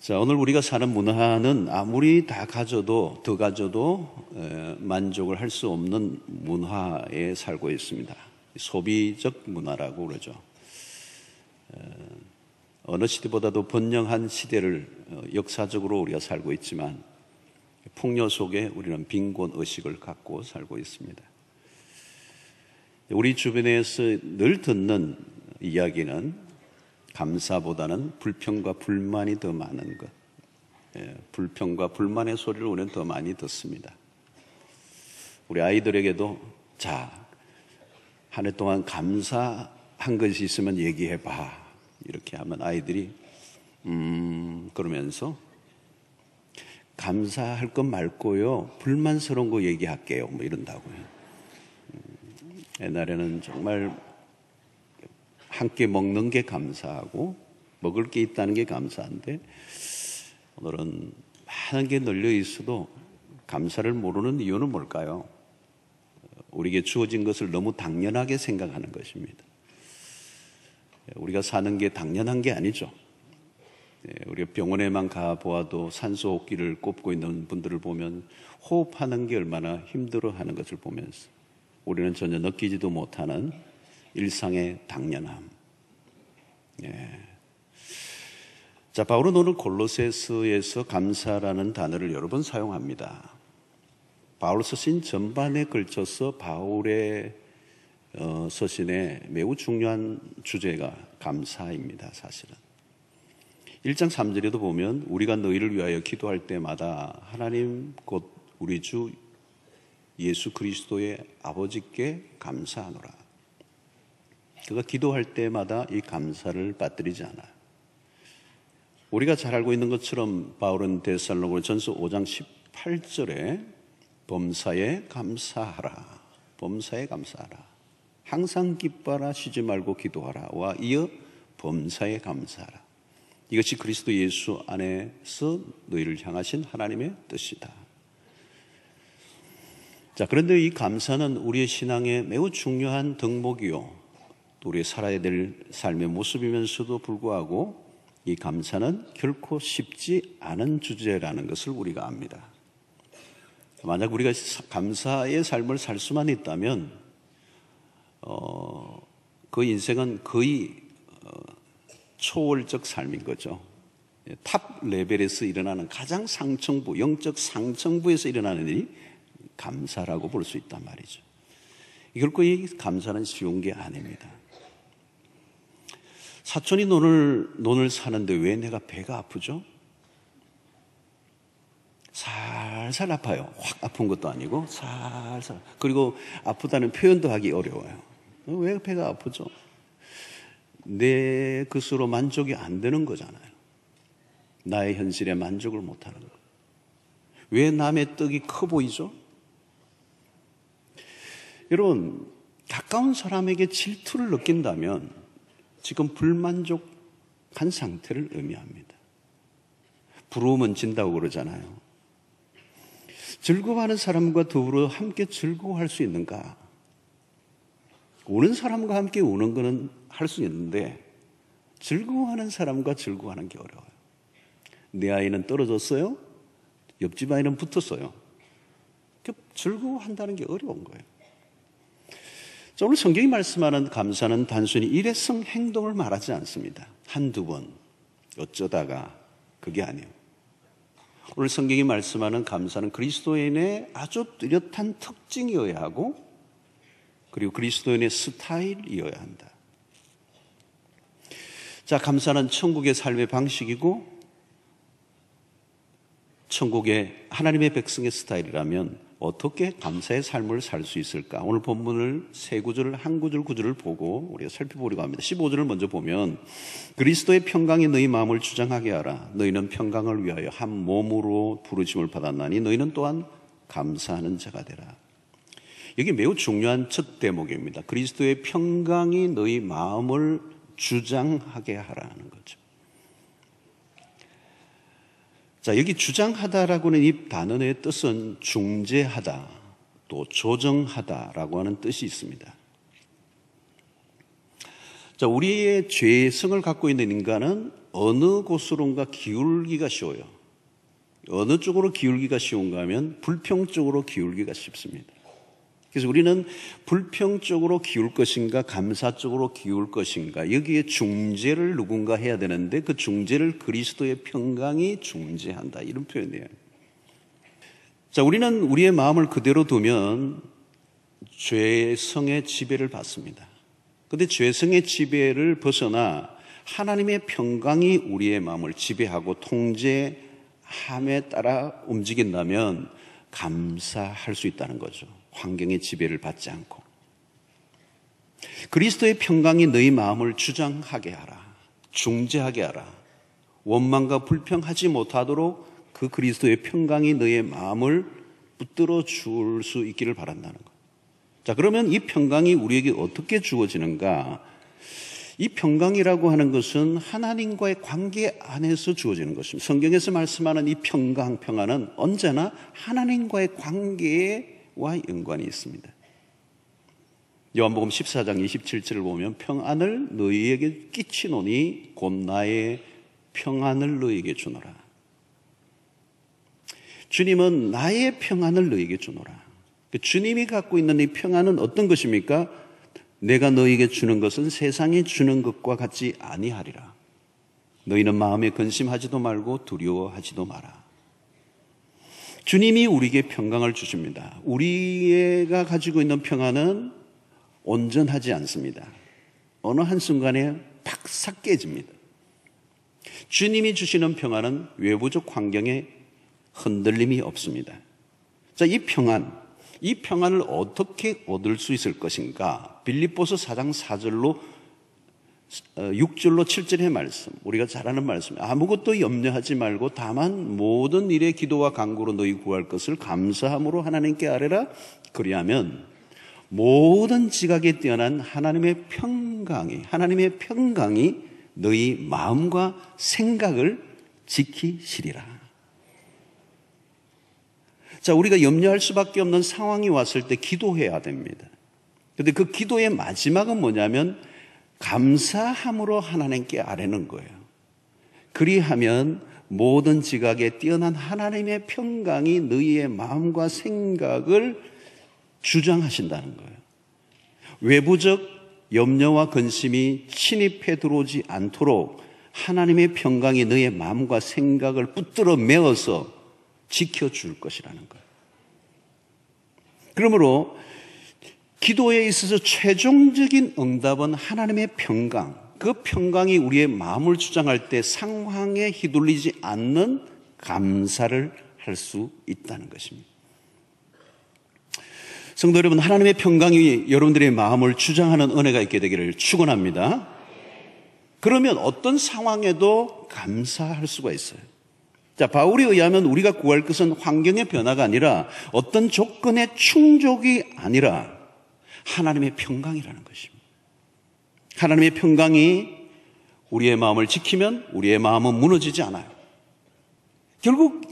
자, 오늘 우리가 사는 문화는 아무리 다 가져도 더 가져도 만족을 할 수 없는 문화에 살고 있습니다. 소비적 문화라고 그러죠. 어느 시대보다도 번영한 시대를 역사적으로 우리가 살고 있지만 풍요 속에 우리는 빈곤 의식을 갖고 살고 있습니다. 우리 주변에서 늘 듣는 이야기는 감사보다는 불평과 불만이 더 많은 것. 불평과 불만의 소리를 우리는 더 많이 듣습니다. 우리 아이들에게도 자, 한 해 동안 감사한 것이 있으면 얘기해봐. 이렇게 하면 아이들이 그러면서 감사할 것 말고요. 불만스러운 거 얘기할게요. 뭐 이런다고요. 옛날에는 정말 함께 먹는 게 감사하고 먹을 게 있다는 게 감사한데 오늘은 많은 게 널려 있어도 감사를 모르는 이유는 뭘까요? 우리에게 주어진 것을 너무 당연하게 생각하는 것입니다. 우리가 사는 게 당연한 게 아니죠. 우리가 병원에만 가보아도 산소호흡기를 꼽고 있는 분들을 보면 호흡하는 게 얼마나 힘들어하는 것을 보면서 우리는 전혀 느끼지도 못하는 일상의 당연함. 자, 바울은 오늘 골로새서에서 감사라는 단어를 여러 번 사용합니다. 바울 서신 전반에 걸쳐서 바울의 서신에 매우 중요한 주제가 감사입니다. 사실은 1장 3절에도 보면 우리가 너희를 위하여 기도할 때마다 하나님 곧 우리 주 예수 그리스도의 아버지께 감사하노라. 그가 기도할 때마다 이 감사를 빠뜨리지 않아요. 우리가 잘 알고 있는 것처럼 바울은 데살로니가전서 5장 18절에 범사에 감사하라. 범사에 감사하라. 항상 기뻐하라. 쉬지 말고 기도하라와 이어 범사에 감사하라. 이것이 그리스도 예수 안에서 너희를 향하신 하나님의 뜻이다. 자, 그런데 이 감사는 우리의 신앙의 매우 중요한 덕목이요. 또 우리의 살아야 될 삶의 모습이면서도 불구하고 이 감사는 결코 쉽지 않은 주제라는 것을 우리가 압니다. 만약 우리가 감사의 삶을 살 수만 있다면 그 인생은 거의 초월적 삶인 거죠. 탑 레벨에서 일어나는 가장 상층부, 영적 상층부에서 일어나는 일이 감사라고 볼 수 있단 말이죠. 결코 이 감사는 쉬운 게 아닙니다. 사촌이 논을 사는데 왜 내가 배가 아프죠? 살살 아파요. 확 아픈 것도 아니고 살살. 그리고 아프다는 표현도 하기 어려워요. 왜 배가 아프죠? 내 것으로 만족이 안 되는 거잖아요. 나의 현실에 만족을 못하는 거. 왜 남의 떡이 커 보이죠? 여러분, 가까운 사람에게 질투를 느낀다면 지금 불만족한 상태를 의미합니다. 부러움은 진다고 그러잖아요. 즐거워하는 사람과 더불어 함께 즐거워할 수 있는가? 우는 사람과 함께 우는 거는 할 수 있는데 즐거워하는 사람과 즐거워하는 게 어려워요. 내 아이는 떨어졌어요? 옆집 아이는 붙었어요. 즐거워한다는 게 어려운 거예요. 자, 오늘 성경이 말씀하는 감사는 단순히 일회성 행동을 말하지 않습니다. 한두 번 어쩌다가 그게 아니에요. 오늘 성경이 말씀하는 감사는 그리스도인의 아주 뚜렷한 특징이어야 하고 그리고 그리스도인의 스타일이어야 한다. 자, 감사는 천국의 삶의 방식이고 천국의 하나님의 백성의 스타일이라면 어떻게 감사의 삶을 살 수 있을까? 오늘 본문을 세 구절을 한 구절을 보고 우리가 살펴보려고 합니다. 15절을 먼저 보면 그리스도의 평강이 너희 마음을 주장하게 하라. 너희는 평강을 위하여 한 몸으로 부르심을 받았나니 너희는 또한 감사하는 자가 되라. 여기 매우 중요한 첫 대목입니다. 그리스도의 평강이 너희 마음을 주장하게 하라는 거죠. 자, 여기 주장하다라고는 이 단어의 뜻은 중재하다, 또 조정하다라고 하는 뜻이 있습니다. 자, 우리의 죄성을 갖고 있는 인간은 어느 곳으로인가 기울기가 쉬워요. 어느 쪽으로 기울기가 쉬운가 하면 불평 쪽으로 기울기가 쉽습니다. 그래서 우리는 불평 쪽으로 기울 것인가 감사 쪽으로 기울 것인가, 여기에 중재를 누군가 해야 되는데 그 중재를 그리스도의 평강이 중재한다, 이런 표현이에요. 자, 우리는 우리의 마음을 그대로 두면 죄성의 지배를 받습니다. 그런데 죄성의 지배를 벗어나 하나님의 평강이 우리의 마음을 지배하고 통제함에 따라 움직인다면 감사할 수 있다는 거죠. 환경의 지배를 받지 않고. 그리스도의 평강이 너희 마음을 주장하게 하라, 중재하게 하라. 원망과 불평하지 못하도록 그 그리스도의 평강이 너의 마음을 붙들어 줄 수 있기를 바란다는 것. 자, 그러면 이 평강이 우리에게 어떻게 주어지는가? 이 평강이라고 하는 것은 하나님과의 관계 안에서 주어지는 것입니다. 성경에서 말씀하는 이 평강, 평안은 언제나 하나님과의 관계와 연관이 있습니다. 요한복음 14장 27절을 보면 평안을 너희에게 끼치노니 곧 나의 평안을 너희에게 주노라. 주님은 나의 평안을 너희에게 주노라. 주님이 갖고 있는 이 평안은 어떤 것입니까? 내가 너희에게 주는 것은 세상이 주는 것과 같지 아니하리라. 너희는 마음에 근심하지도 말고 두려워하지도 마라. 주님이 우리에게 평강을 주십니다. 우리가 가지고 있는 평안은 온전하지 않습니다. 어느 한순간에 팍 깨집니다. 주님이 주시는 평안은 외부적 환경에 흔들림이 없습니다. 자, 이 평안을 어떻게 얻을 수 있을 것인가? 빌립보서 4장 4절로 6절로 7절의 말씀, 우리가 잘 아는 말씀. 아무것도 염려하지 말고 다만 모든 일에 기도와 간구로 너희 구할 것을 감사함으로 하나님께 아뢰라. 그리하면 모든 지각에 뛰어난 하나님의 평강이 너희 마음과 생각을 지키시리라. 자, 우리가 염려할 수밖에 없는 상황이 왔을 때 기도해야 됩니다. 그런데 그 기도의 마지막은 뭐냐면 감사함으로 하나님께 아뢰는 거예요. 그리하면 모든 지각에 뛰어난 하나님의 평강이 너희의 마음과 생각을 주장하신다는 거예요. 외부적 염려와 근심이 침입해 들어오지 않도록 하나님의 평강이 너희의 마음과 생각을 붙들어 메어서 지켜줄 것이라는 거예요. 그러므로 기도에 있어서 최종적인 응답은 하나님의 평강, 그 평강이 우리의 마음을 주장할 때 상황에 휘둘리지 않는 감사를 할 수 있다는 것입니다. 성도 여러분, 하나님의 평강이 여러분들의 마음을 주장하는 은혜가 있게 되기를 축원합니다. 그러면 어떤 상황에도 감사할 수가 있어요. 자, 바울에 의하면 우리가 구할 것은 환경의 변화가 아니라 어떤 조건의 충족이 아니라 하나님의 평강이라는 것입니다. 하나님의 평강이 우리의 마음을 지키면 우리의 마음은 무너지지 않아요. 결국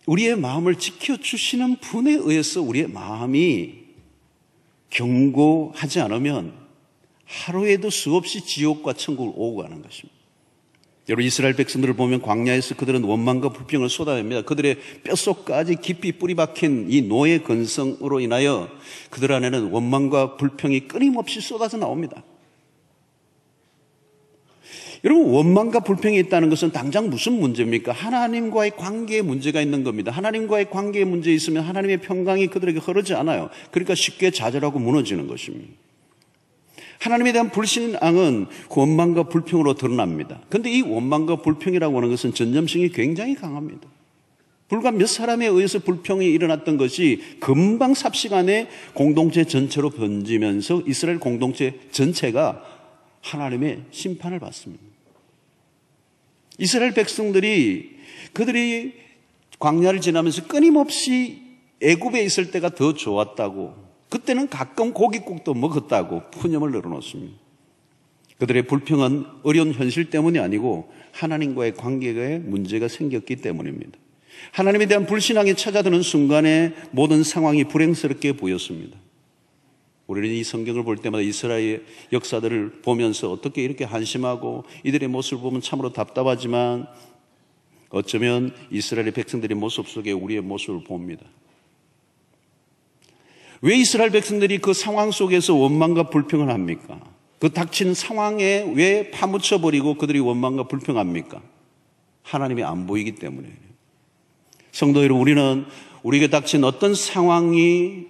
우리의 마음을 지켜주시는 분에 의해서 우리의 마음이 견고하지 않으면 하루에도 수없이 지옥과 천국을 오고 가는 것입니다. 여러분, 이스라엘 백성들을 보면 광야에서 그들은 원망과 불평을 쏟아냅니다. 그들의 뼛속까지 깊이 뿌리 박힌 이 노예 근성으로 인하여 그들 안에는 원망과 불평이 끊임없이 쏟아져 나옵니다. 여러분, 원망과 불평이 있다는 것은 당장 무슨 문제입니까? 하나님과의 관계에 문제가 있는 겁니다. 하나님과의 관계에 문제 있으면 하나님의 평강이 그들에게 흐르지 않아요. 그러니까 쉽게 좌절하고 무너지는 것입니다. 하나님에 대한 불신앙은 원망과 불평으로 드러납니다. 그런데 이 원망과 불평이라고 하는 것은 전념성이 굉장히 강합니다. 불과 몇 사람에 의해서 불평이 일어났던 것이 금방 삽시간에 공동체 전체로 번지면서 이스라엘 공동체 전체가 하나님의 심판을 받습니다. 이스라엘 백성들이 그들이 광야를 지나면서 끊임없이 애굽에 있을 때가 더 좋았다고, 그때는 가끔 고깃국도 먹었다고 푸념을 늘어놓습니다. 그들의 불평은 어려운 현실 때문이 아니고 하나님과의 관계에 문제가 생겼기 때문입니다. 하나님에 대한 불신앙이 찾아드는 순간에 모든 상황이 불행스럽게 보였습니다. 우리는 이 성경을 볼 때마다 이스라엘의 역사들을 보면서 어떻게 이렇게 한심하고 이들의 모습을 보면 참으로 답답하지만 어쩌면 이스라엘의 백성들의 모습 속에 우리의 모습을 봅니다. 왜 이스라엘 백성들이 그 상황 속에서 원망과 불평을 합니까? 그 닥친 상황에 왜 파묻혀버리고 그들이 원망과 불평합니까? 하나님이 안 보이기 때문에. 성도 여러분, 우리는 우리에게 닥친 어떤 상황이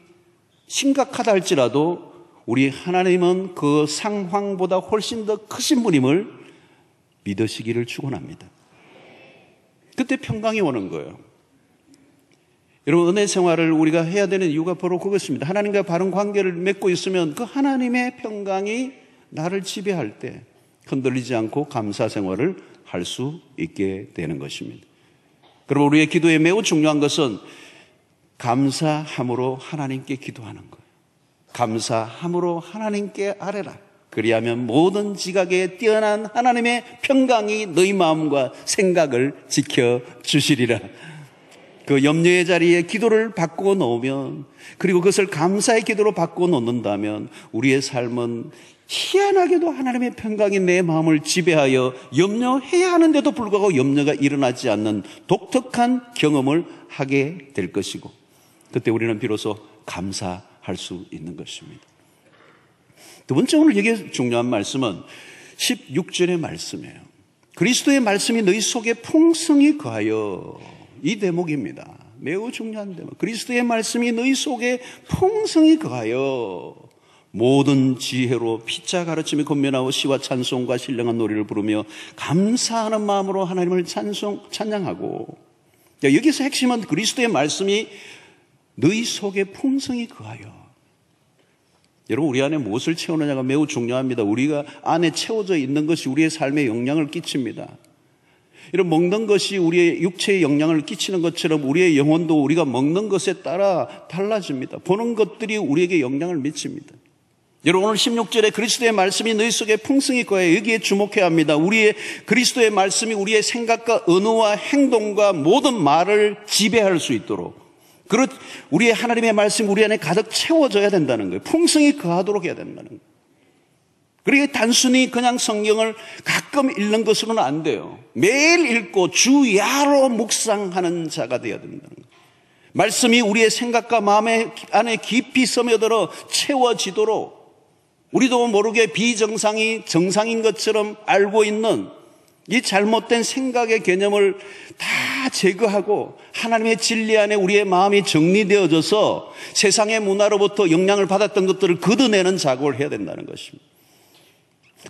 심각하다 할지라도 우리 하나님은 그 상황보다 훨씬 더 크신 분임을 믿으시기를 축원합니다. 그때 평강이 오는 거예요. 여러분, 은혜 생활을 우리가 해야 되는 이유가 바로 그것입니다. 하나님과 바른 관계를 맺고 있으면 그 하나님의 평강이 나를 지배할 때 흔들리지 않고 감사 생활을 할 수 있게 되는 것입니다. 그럼 우리의 기도에 매우 중요한 것은 감사함으로 하나님께 기도하는 거예요. 감사함으로 하나님께 아뢰라. 그리하면 모든 지각에 뛰어난 하나님의 평강이 너희 마음과 생각을 지켜주시리라. 그 염려의 자리에 기도를 바꾸어 놓으면, 그리고 그것을 감사의 기도로 바꾸어 놓는다면 우리의 삶은 희한하게도 하나님의 평강이 내 마음을 지배하여 염려해야 하는데도 불구하고 염려가 일어나지 않는 독특한 경험을 하게 될 것이고, 그때 우리는 비로소 감사할 수 있는 것입니다. 두 번째, 오늘 여기 중요한 말씀은 16절의 말씀이에요. 그리스도의 말씀이 너희 속에 풍성히 거하여, 이 대목입니다. 매우 중요한 대목. 그리스도의 말씀이 너희 속에 풍성히 거하여 모든 지혜로 피차 가르침에 권면하고 시와 찬송과 신령한 노래를 부르며 감사하는 마음으로 하나님을 찬양하고. 여기서 핵심은 그리스도의 말씀이 너희 속에 풍성히 거하여. 여러분, 우리 안에 무엇을 채우느냐가 매우 중요합니다. 우리가 안에 채워져 있는 것이 우리의 삶에 영향을 끼칩니다. 이런 먹는 것이 우리의 육체에 영향을 끼치는 것처럼 우리의 영혼도 우리가 먹는 것에 따라 달라집니다. 보는 것들이 우리에게 영향을 미칩니다. 여러분, 오늘 16절에 그리스도의 말씀이 너희 속에 풍성히 거해, 여기에 주목해야 합니다. 우리의 그리스도의 말씀이 우리의 생각과 언어와 행동과 모든 말을 지배할 수 있도록, 우리의 하나님의 말씀이 우리 안에 가득 채워져야 된다는 거예요. 풍성히 거하도록 해야 된다는 거예요. 그리고 단순히 그냥 성경을 가끔 읽는 것으로는 안 돼요. 매일 읽고 주야로 묵상하는 자가 되어야 된다는 거예요. 말씀이 우리의 생각과 마음 안에 깊이 스며들어 채워지도록, 우리도 모르게 비정상이 정상인 것처럼 알고 있는 이 잘못된 생각의 개념을 다 제거하고 하나님의 진리 안에 우리의 마음이 정리되어져서 세상의 문화로부터 영향을 받았던 것들을 걷어내는 작업을 해야 된다는 것입니다.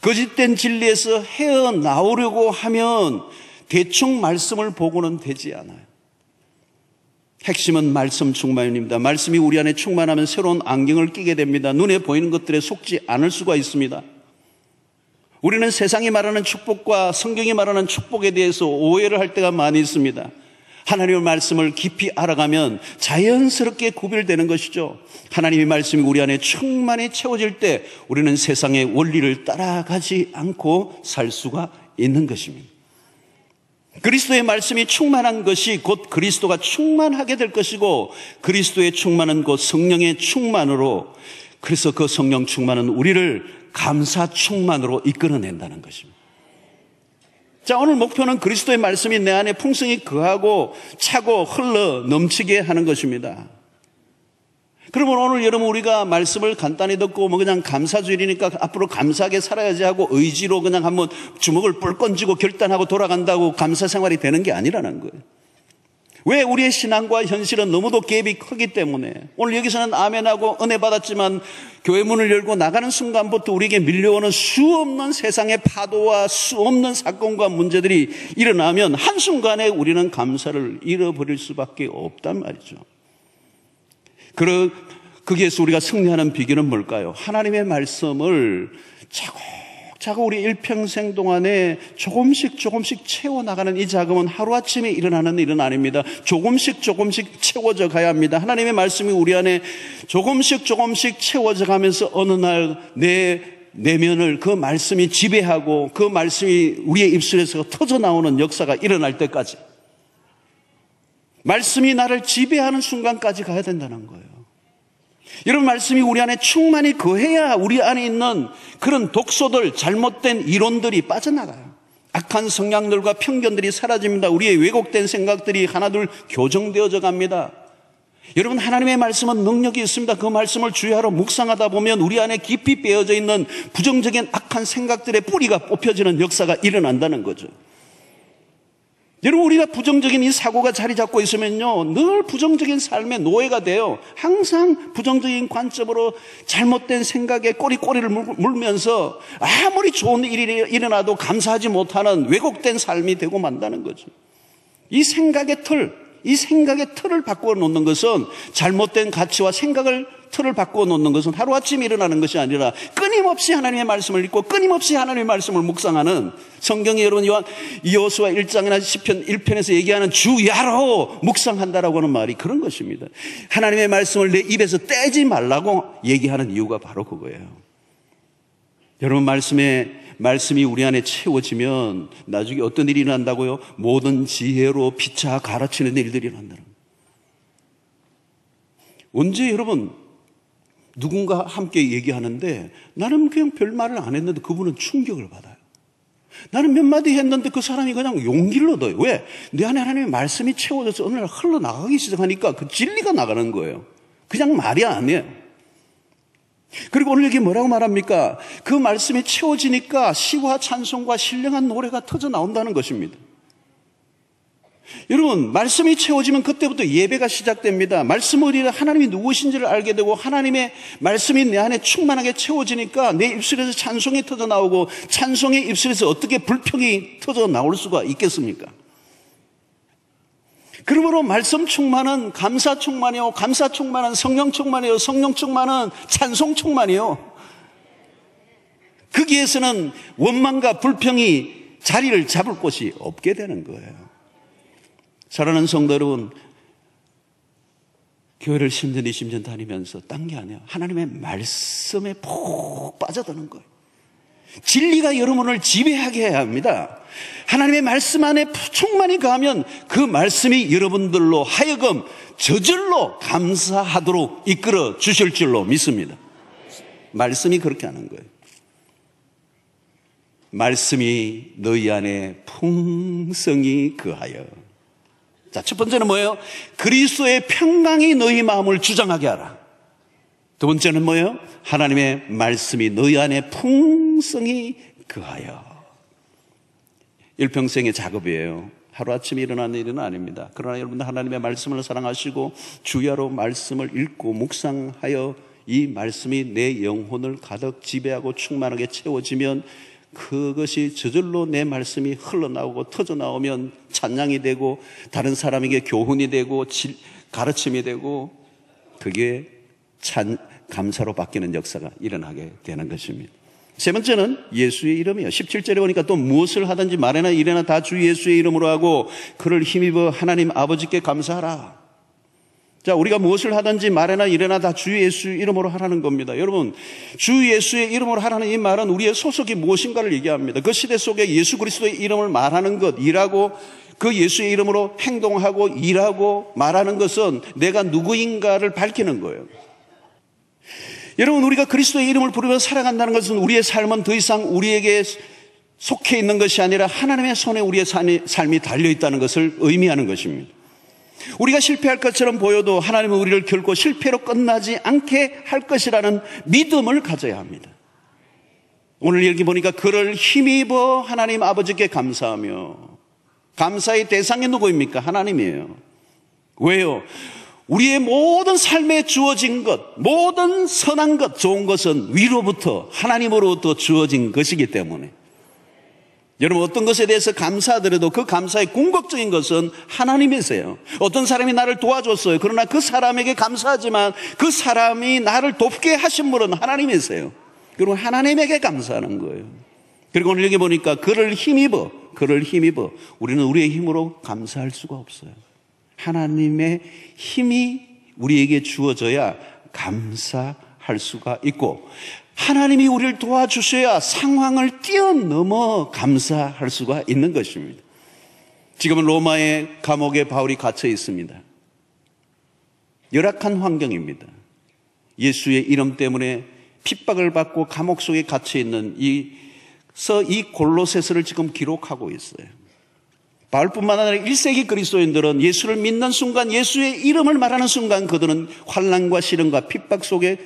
거짓된 진리에서 헤어나오려고 하면 대충 말씀을 보고는 되지 않아요. 핵심은 말씀 충만입니다. 말씀이 우리 안에 충만하면 새로운 안경을 끼게 됩니다. 눈에 보이는 것들에 속지 않을 수가 있습니다. 우리는 세상이 말하는 축복과 성경이 말하는 축복에 대해서 오해를 할 때가 많이 있습니다. 하나님의 말씀을 깊이 알아가면 자연스럽게 구별되는 것이죠. 하나님의 말씀이 우리 안에 충만히 채워질 때 우리는 세상의 원리를 따라가지 않고 살 수가 있는 것입니다. 그리스도의 말씀이 충만한 것이 곧 그리스도가 충만하게 될 것이고, 그리스도의 충만은 곧 성령의 충만으로, 그래서 그 성령 충만은 우리를 감사 충만으로 이끌어낸다는 것입니다. 자, 오늘 목표는 그리스도의 말씀이 내 안에 풍성히 거하고 차고 흘러 넘치게 하는 것입니다. 그러면 오늘 여러분, 우리가 말씀을 간단히 듣고 그냥 감사주일이니까 앞으로 감사하게 살아야지 하고 의지로 그냥 한번 주먹을 뿔 건지고 결단하고 돌아간다고 감사 생활이 되는 게 아니라는 거예요. 왜? 우리의 신앙과 현실은 너무도 갭이 크기 때문에. 오늘 여기서는 아멘하고 은혜 받았지만 교회 문을 열고 나가는 순간부터 우리에게 밀려오는 수없는 세상의 파도와 수없는 사건과 문제들이 일어나면 한순간에 우리는 감사를 잃어버릴 수밖에 없단 말이죠. 거기에서 우리가 승리하는 비결은 뭘까요? 하나님의 말씀을 차곡차곡 우리 일평생 동안에 조금씩 채워나가는 이 작업은 하루아침에 일어나는 일은 아닙니다. 조금씩 채워져 가야 합니다. 하나님의 말씀이 우리 안에 조금씩 채워져 가면서 어느 날 내 내면을 그 말씀이 지배하고 그 말씀이 우리의 입술에서 터져나오는 역사가 일어날 때까지, 말씀이 나를 지배하는 순간까지 가야 된다는 거예요. 여러분, 말씀이 우리 안에 충만히 거해야 우리 안에 있는 그런 독소들, 잘못된 이론들이 빠져나가요. 악한 성향들과 편견들이 사라집니다. 우리의 왜곡된 생각들이 하나둘 교정되어져 갑니다. 여러분, 하나님의 말씀은 능력이 있습니다. 그 말씀을 주야로 묵상하다 보면 우리 안에 깊이 빼어져 있는 부정적인 악한 생각들의 뿌리가 뽑혀지는 역사가 일어난다는 거죠. 여러분, 우리가 부정적인 이 사고가 자리 잡고 있으면요, 늘 부정적인 삶의 노예가 돼요. 항상 부정적인 관점으로 잘못된 생각에 꼬리를 물면서 아무리 좋은 일이 일어나도 감사하지 못하는 왜곡된 삶이 되고 만다는 거죠. 이 생각의 틀을 바꾸어 놓는 것은, 잘못된 가치와 생각을 틀을 바꾸어 놓는 것은 하루아침에 일어나는 것이 아니라 끊임없이 하나님의 말씀을 읽고 끊임없이 하나님의 말씀을 묵상하는, 성경에 여러분 여호수아 1장이나 시편 1편에서 얘기하는 주야로 묵상한다라고 하는 말이 그런 것입니다. 하나님의 말씀을 내 입에서 떼지 말라고 얘기하는 이유가 바로 그거예요. 여러분, 말씀이 우리 안에 채워지면 나중에 어떤 일이 일어난다고요? 모든 지혜로 피차 가르치는 일들이 일어난다는 거예요. 언제 여러분 누군가 함께 얘기하는데 나는 그냥 별 말을 안 했는데 그분은 충격을 받아요. 나는 몇 마디 했는데 그 사람이 그냥 용기를 얻어요. 왜? 내 안에 하나님의 말씀이 채워져서 어느 날 흘러나가기 시작하니까 그 진리가 나가는 거예요. 그냥 말이 아니에요. 그리고 오늘 여기 뭐라고 말합니까? 그 말씀이 채워지니까 시와 찬송과 신령한 노래가 터져 나온다는 것입니다. 여러분, 말씀이 채워지면 그때부터 예배가 시작됩니다. 말씀을 이래 하나님이 누구신지를 알게 되고 하나님의 말씀이 내 안에 충만하게 채워지니까 내 입술에서 찬송이 터져 나오고, 찬송의 입술에서 어떻게 불평이 터져 나올 수가 있겠습니까? 그러므로 말씀 충만은 감사 충만이요, 감사 충만은 성령 충만이요, 성령 충만은 찬송 충만이요. 거기에서는 원망과 불평이 자리를 잡을 곳이 없게 되는 거예요. 사랑하는 성도 여러분, 교회를 10년, 20년 다니면서 딴 게 아니에요. 하나님의 말씀에 푹 빠져드는 거예요. 진리가 여러분을 지배하게 해야 합니다. 하나님의 말씀 안에 충만히 가면 그 말씀이 여러분들로 하여금 저절로 감사하도록 이끌어 주실 줄로 믿습니다. 말씀이 그렇게 하는 거예요. 말씀이 너희 안에 풍성히 거하여. 자, 첫 번째는 뭐예요? 그리스도의 평강이 너희 마음을 주장하게 하라. 두 번째는 뭐예요? 하나님의 말씀이 너희 안에 풍성히 거하여. 일평생의 작업이에요. 하루아침에 일어나는 일은 아닙니다. 그러나 여러분들 하나님의 말씀을 사랑하시고 주야로 말씀을 읽고 묵상하여 이 말씀이 내 영혼을 가득 지배하고 충만하게 채워지면 그것이 저절로 내 말씀이 흘러나오고 터져나오면 찬양이 되고 다른 사람에게 교훈이 되고 가르침이 되고 그게 감사로 바뀌는 역사가 일어나게 되는 것입니다. 세 번째는 예수의 이름이에요. 17절에 보니까 또 무엇을 하든지 말이나 일이나 다 주 예수의 이름으로 하고 그를 힘입어 하나님 아버지께 감사하라. 자, 우리가 무엇을 하든지 말이나 일이나 다 주 예수의 이름으로 하라는 겁니다. 여러분, 주 예수의 이름으로 하라는 이 말은 우리의 소속이 무엇인가를 얘기합니다. 그 시대 속에 예수 그리스도의 이름을 말하는 것, 일하고 그 예수의 이름으로 행동하고 일하고 말하는 것은 내가 누구인가를 밝히는 거예요. 여러분, 우리가 그리스도의 이름을 부르며 살아간다는 것은 우리의 삶은 더 이상 우리에게 속해 있는 것이 아니라 하나님의 손에 우리의 삶이 달려있다는 것을 의미하는 것입니다. 우리가 실패할 것처럼 보여도 하나님은 우리를 결코 실패로 끝나지 않게 할 것이라는 믿음을 가져야 합니다. 오늘 여기 보니까 그를 힘입어 하나님 아버지께 감사하며, 감사의 대상이 누구입니까? 하나님이에요. 왜요? 우리의 모든 삶에 주어진 것, 모든 선한 것, 좋은 것은 위로부터 하나님으로부터 주어진 것이기 때문에 여러분, 어떤 것에 대해서 감사하더라도 그 감사의 궁극적인 것은 하나님이세요. 어떤 사람이 나를 도와줬어요. 그러나 그 사람에게 감사하지만 그 사람이 나를 돕게 하신 분은 하나님이세요. 그리고 하나님에게 감사하는 거예요. 그리고 오늘 여기 보니까 그를 힘입어. 우리는 우리의 힘으로 감사할 수가 없어요. 하나님의 힘이 우리에게 주어져야 감사할 수가 있고, 하나님이 우리를 도와주셔야 상황을 뛰어넘어 감사할 수가 있는 것입니다. 지금은 로마의 감옥에 바울이 갇혀 있습니다. 열악한 환경입니다. 예수의 이름 때문에 핍박을 받고 감옥 속에 갇혀 있는 이 골로새서를 지금 기록하고 있어요. 바울뿐만 아니라 1세기 그리스도인들은 예수를 믿는 순간, 예수의 이름을 말하는 순간 그들은 환난과 시련과 핍박 속에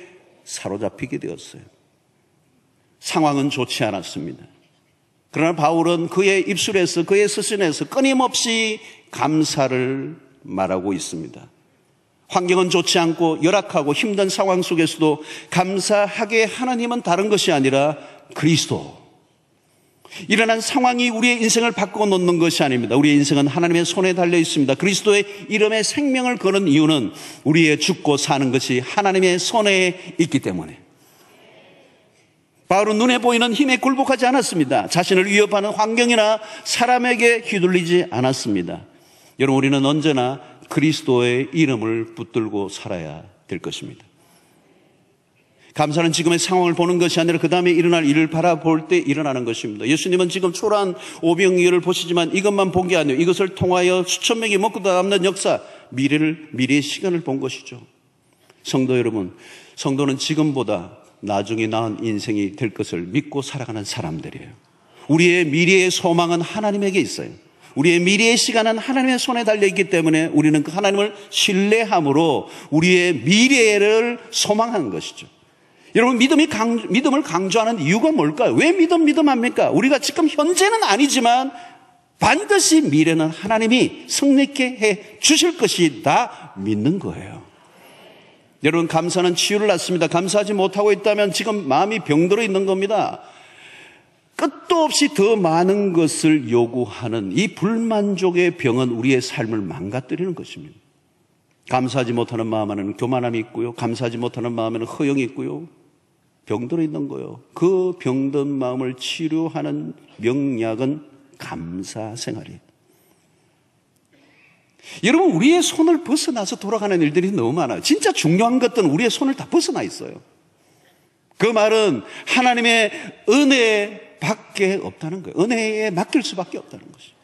사로잡히게 되었어요. 상황은 좋지 않았습니다. 그러나 바울은 그의 입술에서, 그의 서신에서 끊임없이 감사를 말하고 있습니다. 환경은 좋지 않고 열악하고 힘든 상황 속에서도 감사하게 하나님은 다른 것이 아니라 그리스도. 일어난 상황이 우리의 인생을 바꾸어 놓는 것이 아닙니다. 우리의 인생은 하나님의 손에 달려 있습니다. 그리스도의 이름에 생명을 거는 이유는 우리의 죽고 사는 것이 하나님의 손에 있기 때문에. 바울은 눈에 보이는 힘에 굴복하지 않았습니다. 자신을 위협하는 환경이나 사람에게 휘둘리지 않았습니다. 여러분, 우리는 언제나 그리스도의 이름을 붙들고 살아야 될 것입니다. 감사는 지금의 상황을 보는 것이 아니라 그 다음에 일어날 일을 바라볼 때 일어나는 것입니다. 예수님은 지금 초라한 오병이어를 보시지만 이것만 본 게 아니에요. 이것을 통하여 수천 명이 먹고 남는 역사, 미래의 시간을 본 것이죠. 성도 여러분, 성도는 지금보다 나중에 나은 인생이 될 것을 믿고 살아가는 사람들이에요. 우리의 미래의 소망은 하나님에게 있어요. 우리의 미래의 시간은 하나님의 손에 달려있기 때문에 우리는 그 하나님을 신뢰함으로 우리의 미래를 소망하는 것이죠. 여러분, 믿음을 강조하는 이유가 뭘까요? 왜 믿음합니까? 우리가 지금 현재는 아니지만 반드시 미래는 하나님이 승리케 해 주실 것이다 믿는 거예요. 여러분, 감사는 치유를 낳습니다. 감사하지 못하고 있다면 지금 마음이 병들어 있는 겁니다. 끝도 없이 더 많은 것을 요구하는 이 불만족의 병은 우리의 삶을 망가뜨리는 것입니다. 감사하지 못하는 마음 안에는 교만함이 있고요. 감사하지 못하는 마음에는 허영이 있고요. 병들어 있는 거예요. 그 병든 마음을 치료하는 명약은 감사 생활이에요. 여러분, 우리의 손을 벗어나서 돌아가는 일들이 너무 많아요. 진짜 중요한 것들은 우리의 손을 다 벗어나 있어요. 그 말은 하나님의 은혜밖에 없다는 거예요. 은혜에 맡길 수밖에 없다는 것이죠.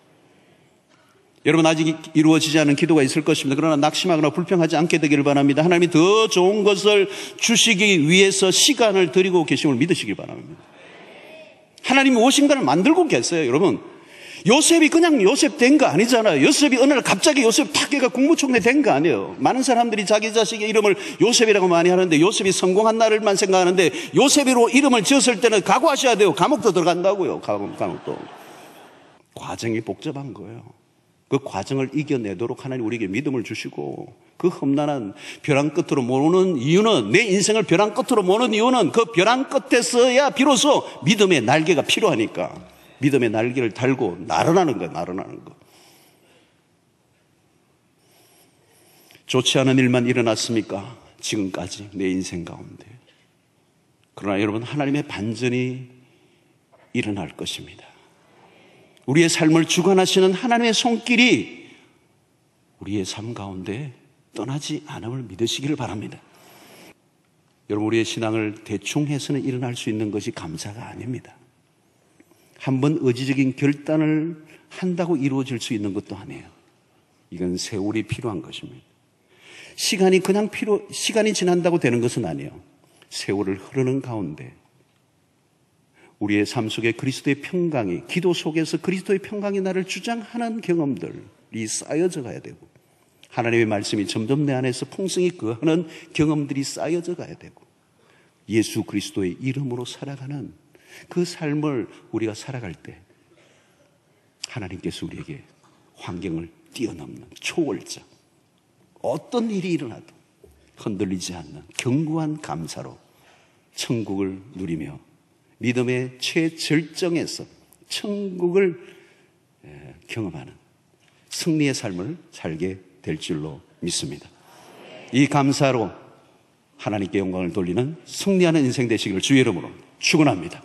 여러분, 아직 이루어지지 않은 기도가 있을 것입니다. 그러나 낙심하거나 불평하지 않게 되기를 바랍니다. 하나님이 더 좋은 것을 주시기 위해서 시간을 들이고 계심을 믿으시길 바랍니다. 하나님이 무엇인가를 만들고 계세요. 여러분, 요셉이 그냥 요셉 된 거 아니잖아요. 요셉이 어느 날 갑자기 요셉 탁 해가 국무총리 된 거 아니에요. 많은 사람들이 자기 자식의 이름을 요셉이라고 많이 하는데 요셉이 성공한 날을만 생각하는데 요셉으로 이름을 지었을 때는 각오하셔야 돼요. 감옥도 들어간다고요. 감옥도. 과정이 복잡한 거예요. 그 과정을 이겨내도록 하나님 우리에게 믿음을 주시고 그 험난한 벼랑 끝으로 모는 이유는, 내 인생을 벼랑 끝으로 모는 이유는 그 벼랑 끝에서야 비로소 믿음의 날개가 필요하니까 믿음의 날개를 달고 날아나는 거예요. 날아나는 거. 좋지 않은 일만 일어났습니까? 지금까지 내 인생 가운데. 그러나 여러분, 하나님의 반전이 일어날 것입니다. 우리의 삶을 주관하시는 하나님의 손길이 우리의 삶 가운데 떠나지 않음을 믿으시기를 바랍니다. 여러분, 우리의 신앙을 대충 해서는 일어날 수 있는 것이 감사가 아닙니다. 한번 의지적인 결단을 한다고 이루어질 수 있는 것도 아니에요. 이건 세월이 필요한 것입니다. 시간이 지난다고 되는 것은 아니에요. 세월을 흐르는 가운데 우리의 삶 속에 그리스도의 평강이, 기도 속에서 그리스도의 평강이 나를 주장하는 경험들이 쌓여져 가야 되고, 하나님의 말씀이 점점 내 안에서 풍성히 거하는 경험들이 쌓여져 가야 되고, 예수 그리스도의 이름으로 살아가는 그 삶을 우리가 살아갈 때 하나님께서 우리에게 환경을 뛰어넘는 초월자, 어떤 일이 일어나도 흔들리지 않는 견고한 감사로 천국을 누리며 믿음의 최절정에서 천국을 경험하는 승리의 삶을 살게 될 줄로 믿습니다. 이 감사로 하나님께 영광을 돌리는 승리하는 인생 되시기를 주의 이름으로 축원합니다.